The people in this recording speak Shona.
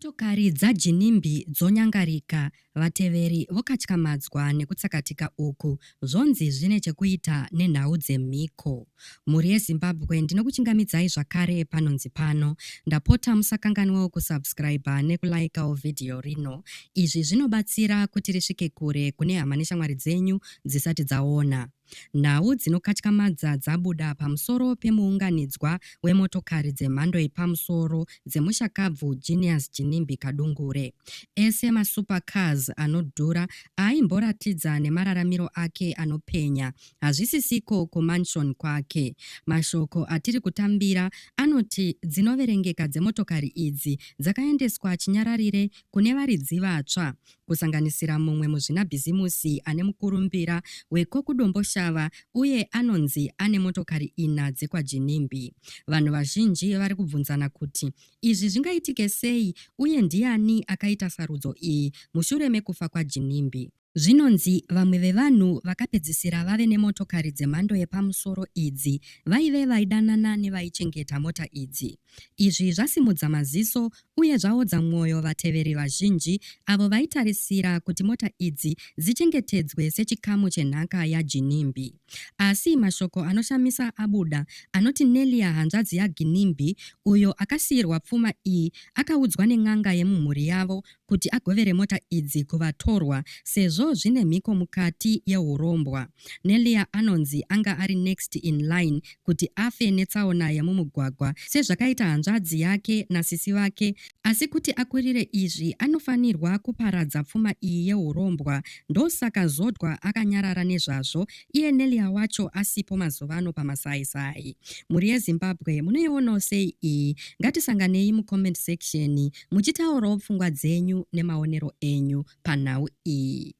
Motokari dzaJinimbi dzonyangarika. Vateveri vokatyamadzwa nekutsakatika uku zvonzi zvine chekuita nenhau dzemhiko. Mhuri yeZimbabwe ndinokuchingamidzai zvakare panonzi pano. Ndapota musakanganwawo kusubscribe nekulikewo vhidhiyo rino. Izvi zvinobatsira kuti risvike kure kune hama neshamwari dzenyu dzisati dzaona. Nhau dzinokatyamadza dzabuda pamusoro pemuunganidzwa wemotokari dzemhando yepamusoro dzemushakabvu Genius Jinimbi Kadungure. Ese masupercars anodhura aimboratidza nemararamiro ake anopenya. Hazvisisiko kumansion kwake. Mashoko atiri kutambira anoti dzinoverengeka dzemotokari idzi dzakaendeswa chinyararire kune varidzi vatsva, kusanganisira mumwe muzvinabhizimusi ane mukurumbira wekokudomboshava uye anonzi ane motokari 4 dzekwaJinimbi. Vanhu vazhinji vari kubvunzana kuti izvi zvingaitike sei uye ndiani akaita sarudzo iyi mushure mekufa kwaJinimbi. Zvinonzi vamwe vevanhu vakapedzisira vave nemotokari dzemhando yepamusoro idzi vaive vaidanana nevaichengeta mota idzi. Izvi zvasimudza maziso uye zvaodza mwoyo vateveri vazhinji avo vaitarisira kuti mota idzi dzichengetedzwe sechikamu chenhaka yaJinimbi. Asi mashoko anoshamisa abuda anoti Nelia, hanzvadzi yaGinimbi, uyo akasiyirwa pfuma iyi, akaudzwa nen'anga yemumhuri yavo kuti agovere mota idzi kuvatorwa sezvo zvine mhiko mukati yeurombwa. Nelia anonzi anga ari next in line kuti afe netsaona yemumugwagwa sezvakaita hanzvadzi yake nasisi vake, asi kuti akurire izvi anofanirwa kuparadza pfuma iyi yeurombwa. Ndosaka zodwa akanyarara nezvazvo, iye Nelia wacho asipo mazuvano pamasaisai. Mhuri yeZimbabwe munoionawo sei iyi? Ngatisanganei mucomment section muchitaurawo pfungwa dzenyu nemaonero enyu panhau iyi.